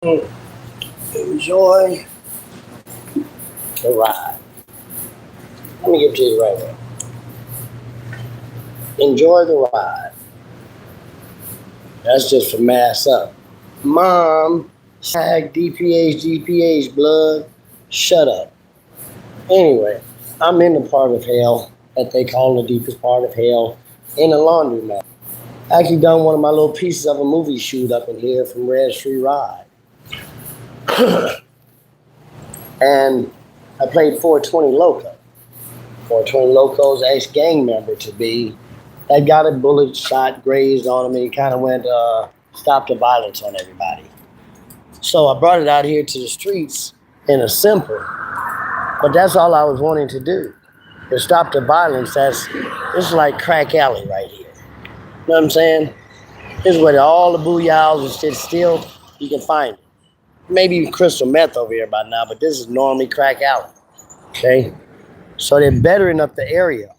Enjoy the ride. Let me give it to you right now. Enjoy the ride. That's just for mass up. Mom, SAC, DPH, blood, shut up. Anyway, I'm in the part of hell that they call the deepest part of hell in a laundromat. I actually done one of my little pieces of a movie shoot up in here from REV Ride. And I played 420 Loco. 420 Loco's ex-gang member to be. That got a bullet shot grazed on him and he kind of went, stop the violence on everybody. So I brought it out here to the streets in a simple, but that's all I was wanting to do. To stop the violence. It's like crack alley right here. You know what I'm saying? This is where all the booyahs and shit still, you can find it. Maybe crystal meth over here by now, but this is normally crack alley. Okay? So they're bettering up the area.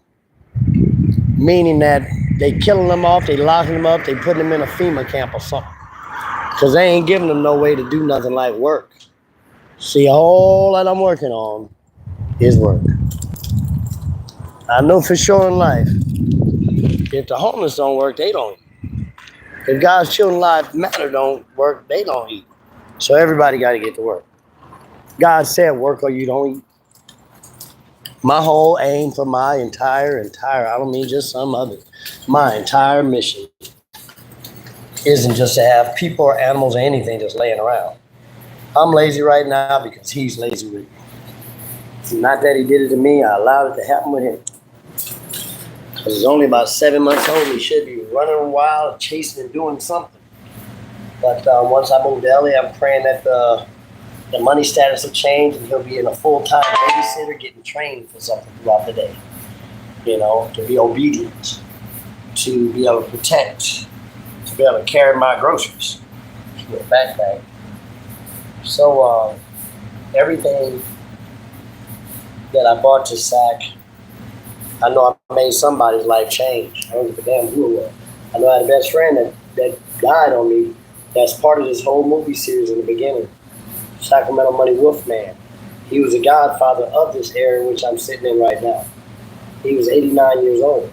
Meaning that they killing them off, they locking them up, they putting them in a FEMA camp or something. Because they ain't giving them no way to do nothing like work. See, all that I'm working on is work. I know for sure in life, if the homeless don't work, they don't eat. If God's children's lives matter don't work, they don't eat. So everybody got to get to work. God said work or you don't eat. My whole aim for my entire, I don't mean just some other, my entire mission isn't just to have people or animals or anything just laying around. I'm lazy right now because he's lazy with me. Not that he did it to me, I allowed it to happen with him. Because he's only about 7 months old, he should be running wild, chasing and doing something. But once I move to LA, I'm praying that the money status will change and he'll be in a full-time babysitter getting trained for something throughout the day. You know, to be obedient, to be able to protect, to be able to carry my groceries with a backpack. So everything that I bought to SAC, I know I made somebody's life change. I don't give a damn who it was. I know I had a best friend that died on me. That's part of this whole movie series in the beginning. Sacramento Money Wolfman. He was the godfather of this area in which I'm sitting in right now. He was 89 years old.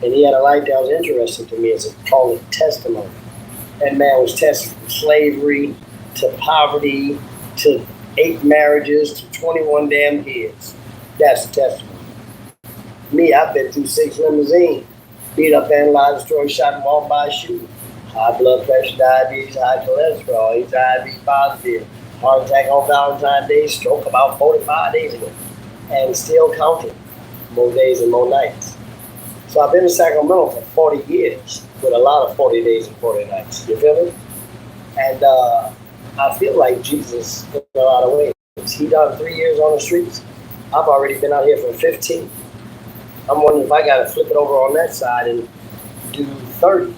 And he had a life that was interesting to me. It's called a testimony. That man was tested from slavery to poverty to 8 marriages to 21 damn kids. That's the testimony. Me, I've been through 6 limousines. Beat up, vandalized, destroyed, shot, and walked by a shooter. High blood pressure, diabetes, high cholesterol, HIV positive, heart attack on Valentine's Day, stroke about 45 days ago, and still counting, more days and more nights. So I've been in Sacramento for 40 years, with a lot of 40 days and 40 nights, you feel me? And I feel like Jesus in a lot of ways. He done 3 years on the streets. I've already been out here for 15. I'm wondering if I got to flip it over on that side and do 30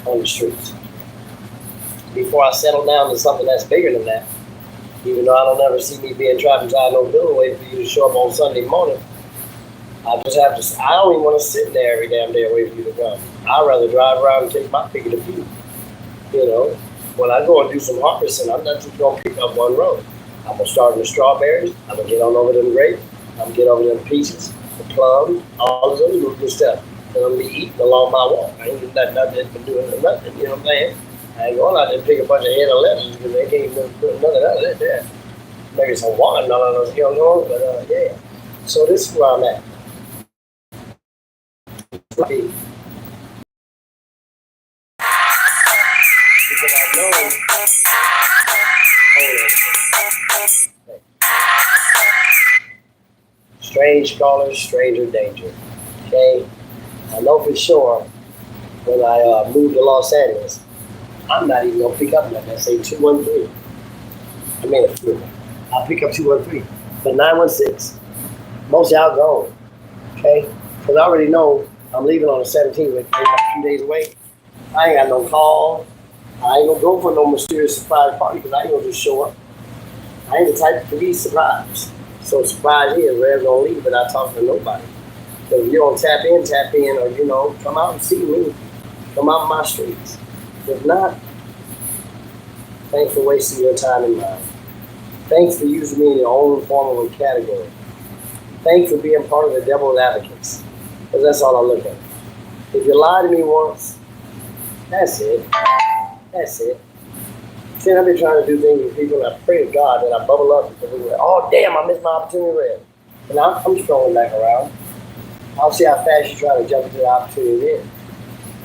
on the streets before I settle down to something that's bigger than that. Even though I don't ever see me being trapped inside no building waiting for you to show up on Sunday morning. I just have to, I don't even want to sit there every damn day waiting for you to come. I'd rather drive around and take my pick of the few. You know, when I go and do some harvesting, I'm not just going to pick up one road. I'm going to start in the strawberries. I'm going to get on over them grapes. I'm going to get over them peaches, the plums, all this other good stuff. And I'm going to be eating along my walk. I ain't doing nothing but doing nothing, you know what I'm saying? I ain't going out there and pick a bunch of head of lettuce because they can't even put none of that there. Maybe some watermelon, you know, but yeah. So this is where I'm at. Because I know. Strange callers, stranger danger. Okay? I know for sure when I moved to Los Angeles, I'm not even going to pick up nothing that say 213. I mean, I'll pick up 213. But 916, most of y'all gone. Okay? Because I already know I'm leaving on the 17th, like a few days away. I ain't got no call. I ain't going to go for no mysterious surprise party because I ain't going to just show up. I ain't the type to be surprised. So surprise is, Rev's going to leave, but I talk to nobody. So if you don't tap in, or, you know, come out and see me. Come out in my streets. If not, Thanks for wasting your time and mine. Thanks for using me in your own form of a category. Thanks for being part of the devil's advocates. Because that's all I look at. If you lie to me once, that's it. That's it. See, I've been trying to do things with people, and I pray to God that I bubble up because they're like, oh, damn, I missed my opportunity, Rev. And I'm strolling back around. I'll see how fast you try to jump into the opportunity then.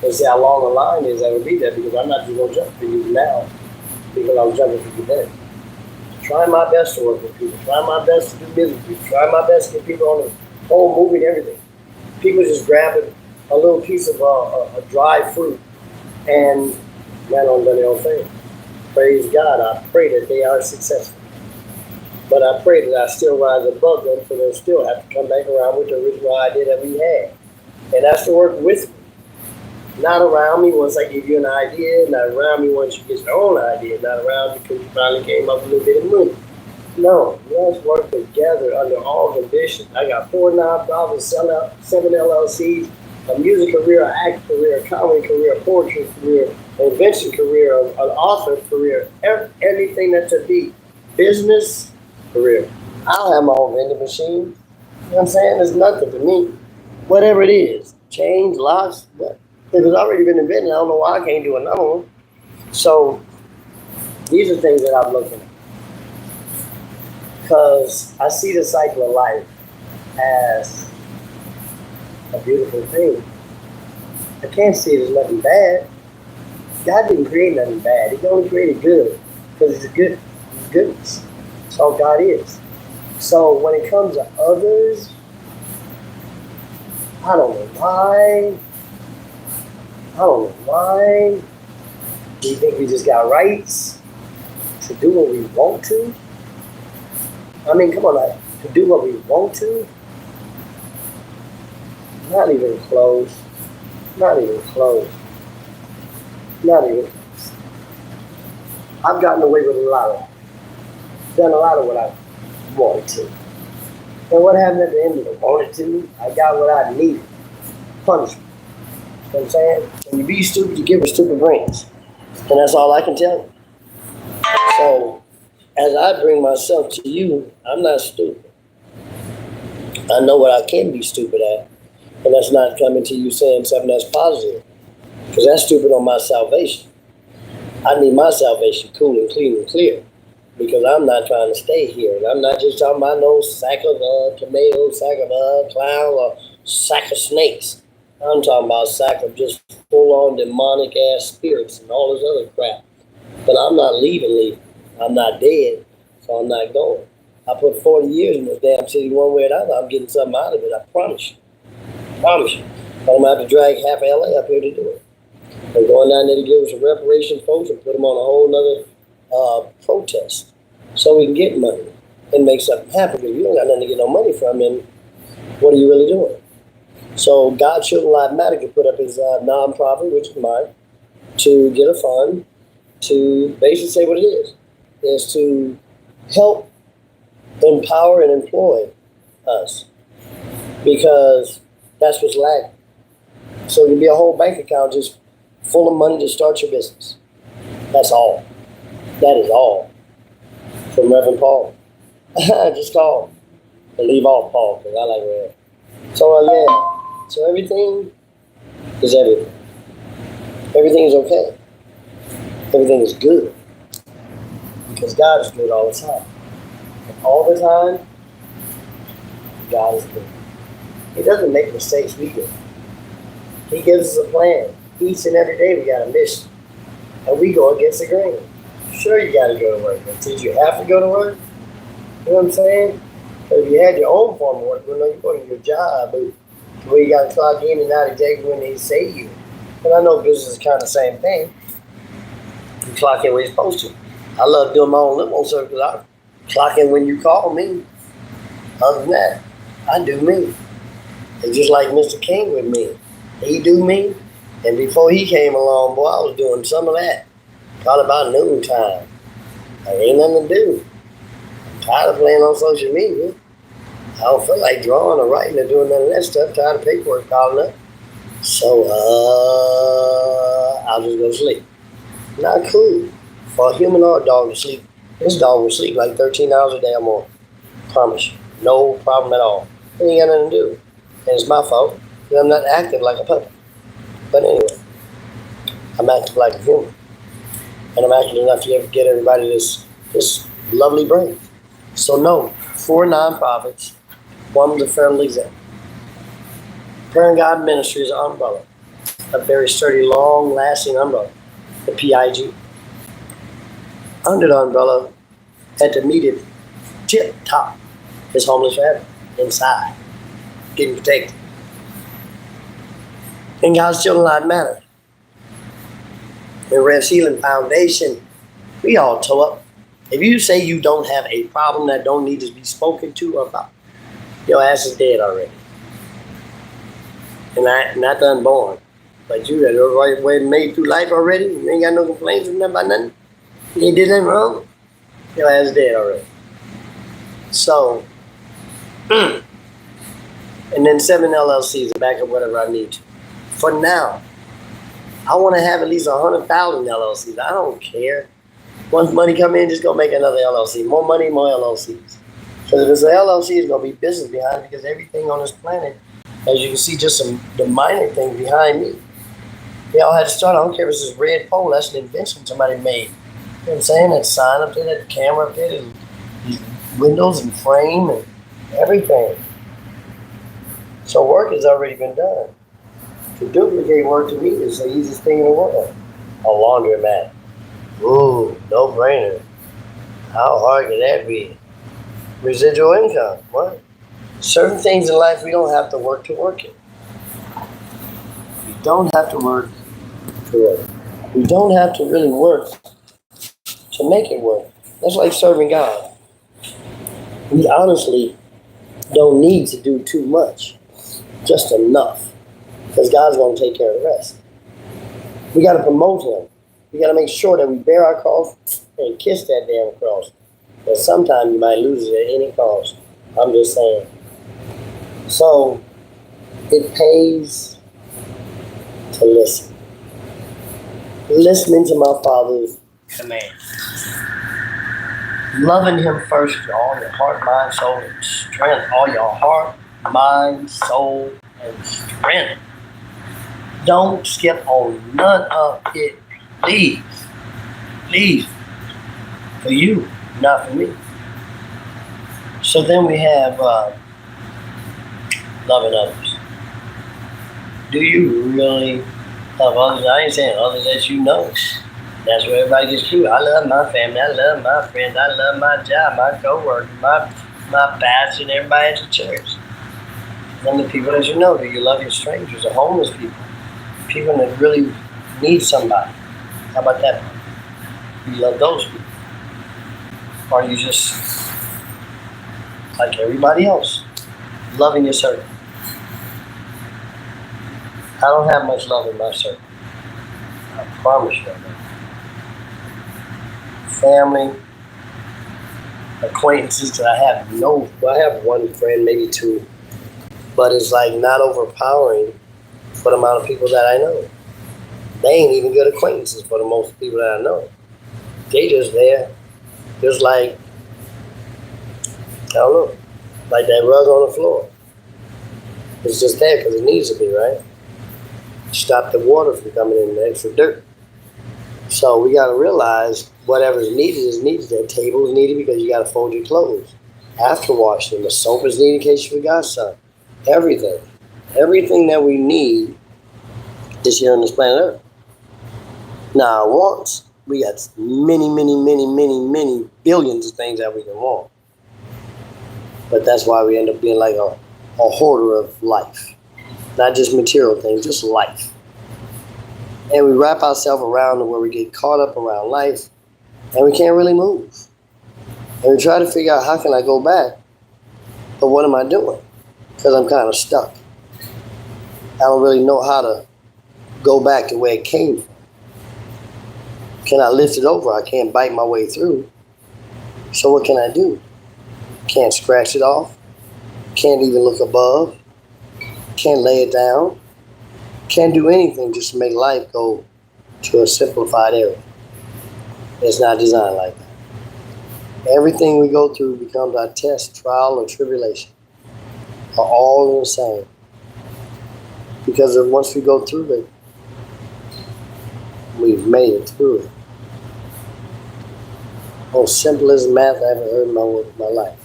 And see how long the line is that will be there, because I'm not just going to jump for you now because I'm jumping for you then. Trying my best to work with people. Trying my best to do business with people. Trying my best to get people on the whole movie and everything. People just grabbing a little piece of a dry fruit and man on their own thing. Praise God. I pray that they are successful. But I pray that I still rise above them, so they'll still have to come back around with the original idea that we had. And that's to work with me. Not around me once I give you an idea, not around me once you get your own idea, not around you because you finally came up with a little bit of money. No, let's work together under all conditions. I got 4 nonprofits, 7 LLCs, a music career, an acting career, a comedy career, a poetry career, an invention career, an author career, everything that's a be business career. I'll have my own vending machine. You know what I'm saying? It's nothing to me. Whatever it is, change, locks, what? If it's already been invented, I don't know why I can't do another one. So these are things that I'm looking at. Because I see the cycle of life as a beautiful thing. I can't see it as nothing bad. God didn't create nothing bad. He only created good. Because it's good. It's goodness. That's all God is. So when it comes to others, I don't know why. Do you think we just got rights to do what we want to? I mean, come on, like, to do what we want to? Not even close. Not even close. Not even close. I've gotten away with done a lot of what I wanted to. And what happened at the end of it? Wanted to? I got what I needed. Punishment. You know what I'm saying? When you be stupid, you give her stupid brains. And that's all I can tell you. So, as I bring myself to you, I'm not stupid. I know what I can be stupid at. And that's not coming to you saying something that's positive. Because that's stupid on my salvation. I need my salvation cool and clean and clear. Because I'm not trying to stay here. And I'm not just talking about no sack of tomatoes, sack of clown, or sack of snakes. I'm talking about sack of just full-on demonic ass spirits and all this other crap. But I'm not leaving. I'm not dead, so I'm not going. I put 40 years in this damn city one way or another. I'm getting something out of it, I promise you. Promise you. But I'm going to have to drag half of LA up here to do it. I'm going down there to give us some reparation folks and put them on a whole nother protest so we can get money and make something happen. If you don't got nothing to get no money from, then what are you really doing? So God Children Life Matter could put up his nonprofit, which is mine, to get a fund to basically say what it is to help empower and employ us, because that's what's lacking. So it can be a whole bank account just full of money to start your business. That's all. That is all. From Reverend Paul. Just call and leave off Paul, because I like Rev. So yeah. So everything is everything. Everything is okay. Everything is good. Because God is good all the time. And all the time, God is good. He doesn't make mistakes, we do. He gives us a plan. Each and every day we got a mission. And we go against the grain. Sure, you got to go to work. But did you have to go to work? You know what I'm saying? But if you had your own form of work, you know, you're going to your job, where you got to clock in and out exactly when they say you. And I know business is kind of the same thing. You clock in when you're supposed to. I love doing my own limo service because I clock in when you call me. Other than that, I do me. And just like Mr. King with me. He do me. And before he came along, boy, I was doing some of that. Probably about noontime. There ain't nothing to do. I'm tired of playing on social media. I don't feel like drawing or writing or doing none of that stuff. Tired of paperwork piling up. So, I'll just go to sleep. Not cool. for a human or a dog to sleep. This dog will sleep like 13 hours a day or more. Promise you. No problem at all. It ain't got nothing to do. And it's my fault because I'm not active like a puppy. But anyway, I'm active like a human. And I'm active enough to get everybody this lovely brain. So no, 4 nonprofits, one with a federal exempt. Prayer and God Ministries umbrella, a very sturdy, long-lasting umbrella, the P.I.G. Under the umbrella, at the immediate tip top, is Homeless Forever, inside, getting protected. And God's Children Lives Matter. The REV Healing Foundation, we all toe up. If you say you don't have a problem that don't need to be spoken to about, your ass is dead already. And not the unborn. But you that already made through life already, you ain't got no complaints about nothing. You ain't did nothing wrong, your ass is dead already. So, and then 7 LLCs to back up whatever I need to. For now, I want to have at least 100,000 LLCs. I don't care. Once money come in, just go make another LLC. More money, more LLCs. Because if it's an LLC, it's going to be business behind it, because everything on this planet, as you can see, just the minor things behind me, they all had to start. I don't care if it's this red pole. That's an invention somebody made. You know what I'm saying? That sign up there, that camera up there, these windows and frame and everything. So work has already been done. To duplicate work to me is the easiest thing in the world. A laundromat. Ooh, no brainer. How hard could that be? Residual income. What? Certain things in life we don't have to work it. We don't have to work to it. We don't have to really work to make it work. That's like serving God. We honestly don't need to do too much, just enough, because God's going to take care of the rest. We got to promote Him. We got to make sure that we bear our cross and kiss that damn cross. But sometimes you might lose it at any cost. I'm just saying. So it pays to listen. Listening to my Father's command. Loving Him first with all your heart, mind, soul, and strength. All your heart, mind, soul, and strength. Don't skip on none of it, please. Please. For you, not for me. So then we have loving others. Do you really love others? I ain't saying others that you know. That's where everybody gets through. I love my family. I love my friends. I love my job, my co-workers, my pastor, and everybody at the church. And the people that you know. Do you love your strangers, the homeless people? People that really need somebody. How about that? You love those people? Or are you just like everybody else, loving your circle? I don't have much love in my circle. I promise you that. Family, acquaintances that I have I have one friend, maybe two, but it's like not overpowering for the amount of people that I know. They ain't even good acquaintances for the most people that I know. They just there, just like, I don't know, like that rug on the floor. It's just there because it needs to be, right? Stop the water from coming in, the extra dirt. So we got to realize whatever's needed is needed. That table is needed because you got to fold your clothes. After washing, the soap is needed in case you forgot something. Everything. Everything that we need is here on this planet Earth. Now, wants, we got many, many, many, many, many billions of things that we can want. But that's why we end up being like a hoarder of life. Not just material things, just life. And we wrap ourselves around where we get caught up around life and we can't really move. And we try to figure out, how can I go back? But what am I doing? Because I'm kind of stuck. I don't really know how to go back to where it came from. Can I lift it over? I can't bite my way through. So what can I do? Can't scratch it off. Can't even look above. Can't lay it down. Can't do anything just to make life go to a simplified area. It's not designed like that. Everything we go through becomes our test, trial, and tribulation. Are all the same. Because once we go through it, we've made it through it. Most simplest math I ever heard in my life.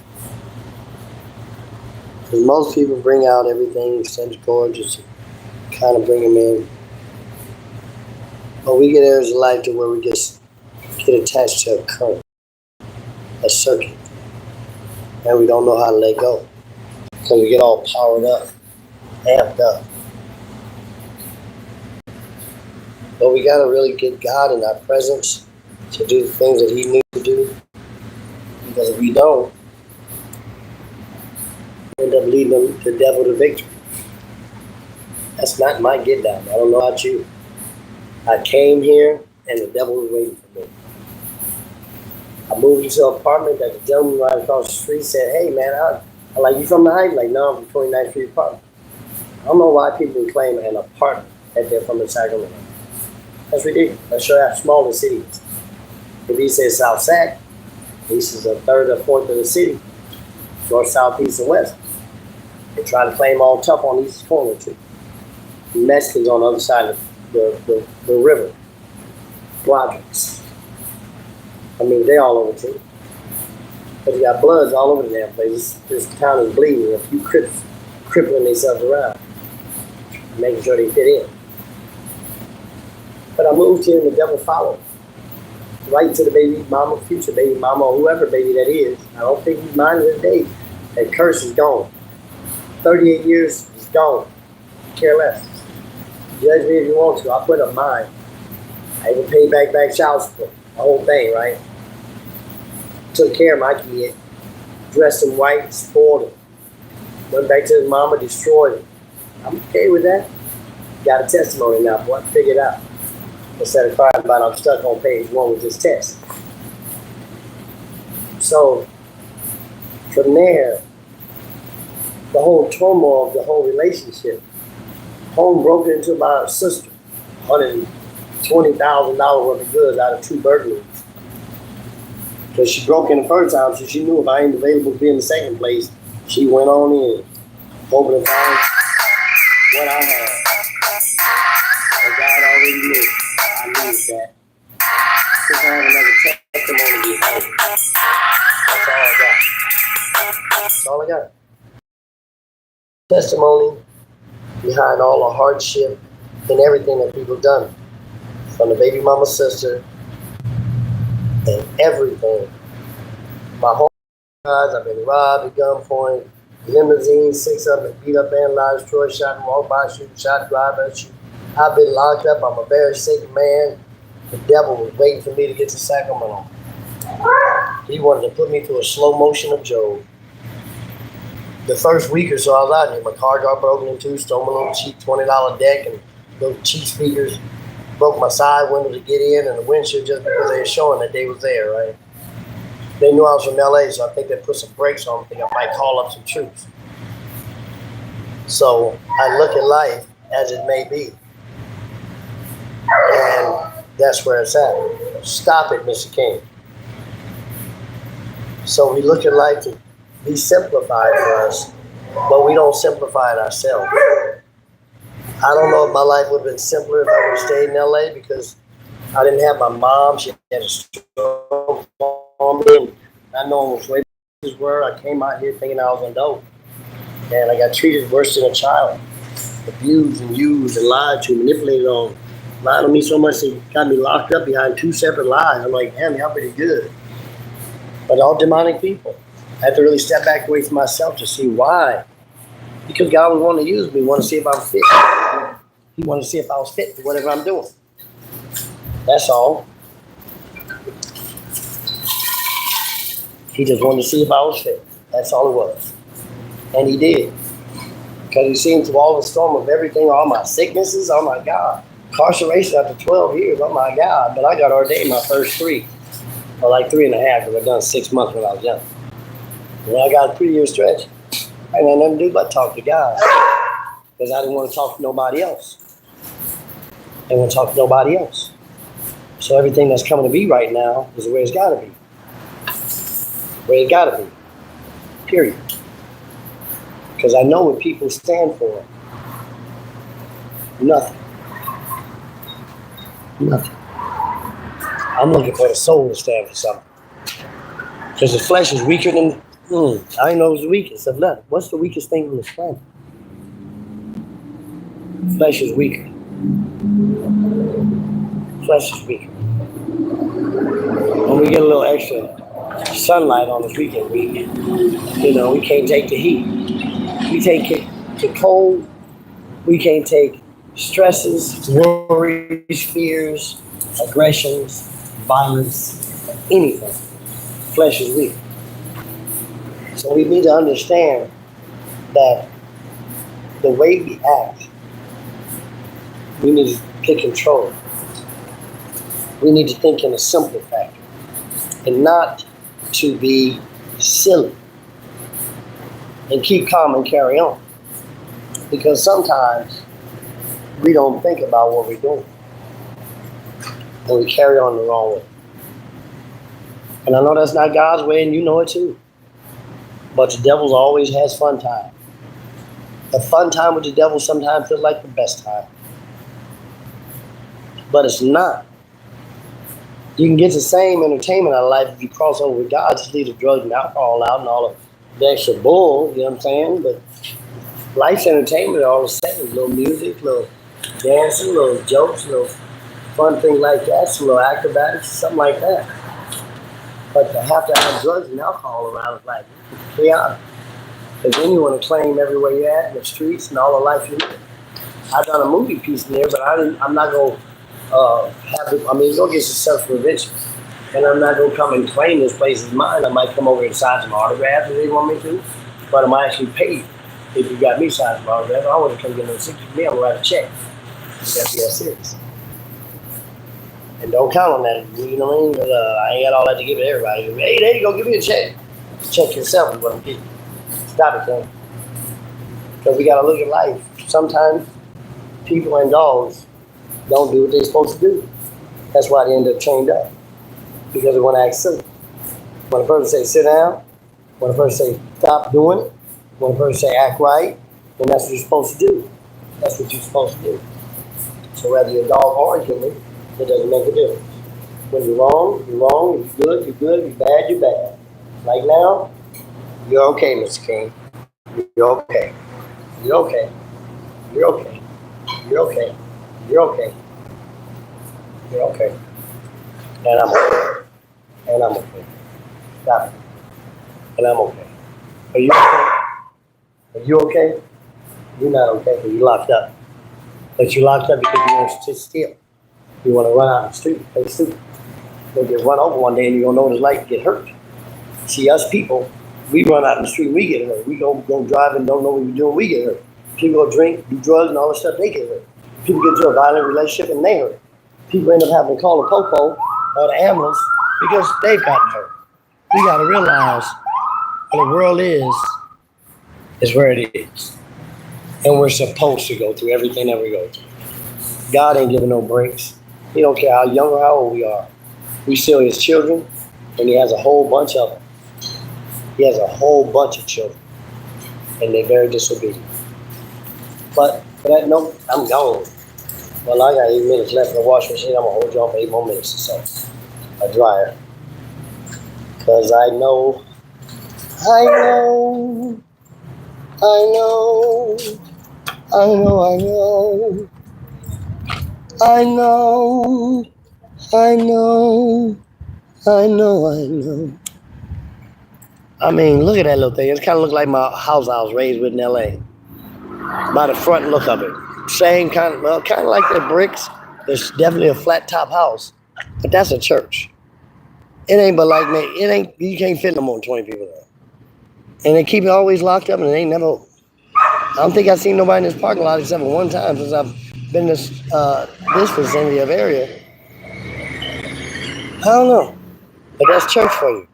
Because most people bring out everything, extended cord, just to kind of bring them in. But we get areas of life to where we just get attached to a current, a circuit, and we don't know how to let go. So we get all powered up, amped up. But we got to really get God in our presence to do the things that He needs to do. Because if we don't, we end up leading the devil to victory. That's not my get down. I don't know about you. I came here and the devil was waiting for me. I moved into an apartment that the gentleman right across the street said, "Hey man, I like, you from the Heights?" Like, no, I'm from 29th Street apartment. I don't know why people can claim an apartment that they're from the Sacramento. That's ridiculous. That shows how small the city is. If he says South SAC, this is a third or fourth of the city, north, south, east, and west. They try to claim all tough on each corner too. The Mexicans on the other side of the river. Quadrants. I mean, they all over too. But you got bloods all over the damn place. This town is bleeding. A few Crips crippling themselves around, making sure they fit in. But I moved here and the devil followed. Right to the baby mama, future baby mama, or whoever baby that is. I don't think he's minding his day. That curse is gone. 38 years is gone. Care less. Judge me if you want to. I put up mine. I even paid back child support. The whole thing, right? Took care of my kid. Dressed him white, spoiled him. Went back to his mama, destroyed him. I'm okay with that. Got a testimony now, boy. Figure it out. Instead of crying about I'm stuck on page 1 with this test. So, from there, the whole turmoil of the whole relationship, home broke into my sister, $120,000 worth of goods out of 2 burglaries. Because she broke in the first time, so she knew if I ain't available to be in the second place, she went on in, hoping to find what I had. But God already knew. I needed that. Just have another testimony behind it. That's all I got. That's all I got. Testimony behind all the hardship and everything that people done. From the baby mama sister and everything. My whole life, I've been robbed at gunpoint, limousine, 6 of them beat up, vandalized, destroyed, shot, and walked by, shooting, shot, drive, shoot. I've been locked up. I'm a very sick man. The devil was waiting for me to get to Sacramento. He wanted to put me through a slow motion of Job. The first week or so I was out here, my car got broken into, stole my little cheap $20 deck and little cheap speakers, broke my side window to get in, and the windshield just because they were showing that they was there, right? They knew I was from LA, so I think they put some brakes on me. I think I might call up some troops. So I look at life as it may be. And that's where it's at. Stop it, Mr. King. So we look at life to be simplified for us, but we don't simplify it ourselves. I don't know if my life would have been simpler if I would have stayed in LA because I didn't have my mom. She had a stroke on me. I know where places were. I came out here thinking I was on dope. And I got treated worse than a child. Abused and used and lied to, manipulated on. Lied on me so much they got me locked up behind 2 separate lies. I'm like, damn, y'all pretty good. But all demonic people. I had to really step back away from myself to see why. Because God was wanting to use me, wanted to see if I'm fit. He wanted to see if I was fit for whatever I'm doing. That's all. He just wanted to see if I was fit. That's all it was. And he did. Because he seen through all the storm of everything, all my sicknesses, oh my God. Incarceration after 12 years, oh my God. But I got ordained my first 3. Or like 3.5, because I've done 6 months when I was young. When I got a 3-year stretch, I had nothing to do but talk to God. Because I didn't want to talk to nobody else. I didn't want to talk to nobody else. So everything that's coming to be right now is where it's got to be. Where it got to be. Period. Because I know what people stand for. Nothing. Nothing. I'm looking for the soul to stand for something. Because the flesh is weaker than... I didn't know it was the weakest of nothing. What's the weakest thing on this planet? Flesh is weaker. Flesh is weaker. When we get a little extra sunlight on this weekend, we can't take the heat. We take the cold. We can't take stresses, worries, fears, aggressions, violence, anything. Flesh is weak. So we need to understand that the way we act, we need to take control. We need to think in a simple factor and not to be silly and keep calm and carry on. Because sometimes we don't think about what we're doing and we carry on the wrong way. And I know that's not God's way, and you know it too. But the devil always has fun time. The fun time with the devil sometimes feels like the best time. But it's not. You can get the same entertainment out of life if you cross over with God. Just leave the drugs and alcohol out and all the extra bull, you know what I'm saying? But life's entertainment all the same. Little music, little dancing, little jokes, little fun things like that, some little acrobatics, something like that. But to have drugs and alcohol around is like chaotic. Because then you want to claim everywhere you're at in the streets and all the life you live. I've done a movie piece in there, but I'm not going to it's going to get some self-prevention. And I'm not going to come and claim this place is mine. I might come over and sign some autographs if they want me to. But I'm actually paid if you got me sign some autographs. I want to come get no $60 million, I'm going to write a check. You got to be that serious. And don't count on that, you know what I mean? But, I ain't got all that to give to everybody. Hey, there you go, give me a check. Check yourself is what I'm getting. Stop it, man. Because we got to look at life. Sometimes people and dogs don't do what they're supposed to do. That's why they end up chained up. Because they want to act silly. When a person say sit down, when a person say stop doing it, when a person say act right, then that's what you're supposed to do. That's what you're supposed to do. So whether you're a dog or a human, it doesn't make a difference. When you're wrong, you're wrong. If you're good, you're good. If you're bad, you're bad. Like now, you're okay, Mr. King. You're okay. You're okay. You're okay. You're okay. You're okay. You're okay. And I'm okay. And I'm okay. Stop it. And I'm okay. Are you okay? Are you okay? You're not okay because you're locked up. But you're locked up because you want to sit still. You want to run out of the street, play stupid. You'll get run over one day and you're going to know what it's like to get hurt. See, us people, we run out in the street, we get hurt. We go drive and don't know what we're doing, we get hurt. People go drink, do drugs and all that stuff, they get hurt. People get into a violent relationship and they hurt. People end up having to call the popo or the ambulance because they've gotten hurt. We got to realize where the world is where it is. And we're supposed to go through everything that we go through. God ain't giving no breaks. He don't care how young or how old we are. We still his children, and he has a whole bunch of them. He has a whole bunch of children, and they're very disobedient. But for that note, I'm gone. Well, I got 8 minutes left in the washing machine. I'm going to hold you on for 8 more minutes or so. A dryer. Because I know, I know, I know, I know, I know. I know, I know, I know, I know. I mean, look at that little thing. It kind of looks like my house I was raised with in L.A. By the front look of it. Same kind of like the bricks. There's definitely a flat top house. But that's a church. It ain't but like, man, you can't fit no more than 20 people there. And they keep it always locked up and it ain't never open. I don't think I've seen nobody in this parking lot except for one time since I've been in this vicinity of area. I don't know. But that's church for you.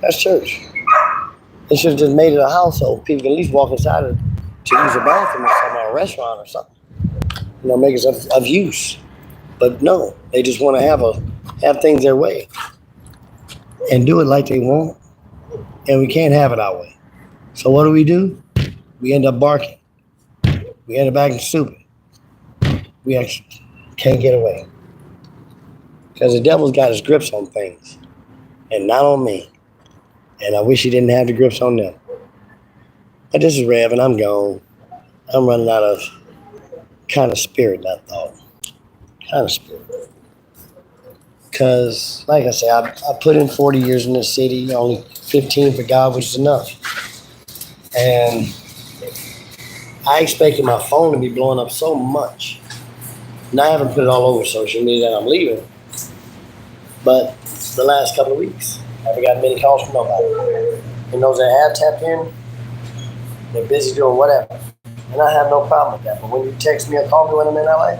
That's church. They should have just made it a house so people can at least walk inside it to use a bathroom or something, or a restaurant or something. Make it of use. But no, they just want to have things their way and do it like they want, and we can't have it our way. So what do? We end up barking. We end up acting stupid. We actually can't get away because the devil's got his grips on things, and not on me. And I wish he didn't have the grips on them. But this is Rev, and I'm gone. I'm running out of kind of spirit, not thought. Kind of spirit. Because, like I say, I put in 40 years in this city, only 15 for God, which is enough. And I expected my phone to be blowing up so much. And I haven't put it all over social media that I'm leaving. But the last couple of weeks, I haven't gotten many calls from nobody. And those that have tapped in, they're busy doing whatever. And I have no problem with that. But when you text me or call me when I'm in LA,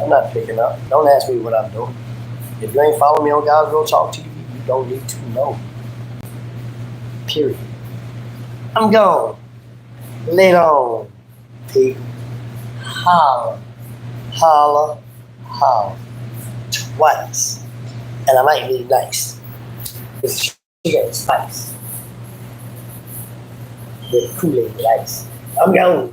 I'm not picking up. Don't ask me what I'm doing. If you ain't following me on God's Real Talk TV, you don't need to know. Period. I'm gone. Later on. People. Holla. Holla. Holla. Twice. And I might be nice. It's sugar and spice. With Kool-Aid ice. I'm gone.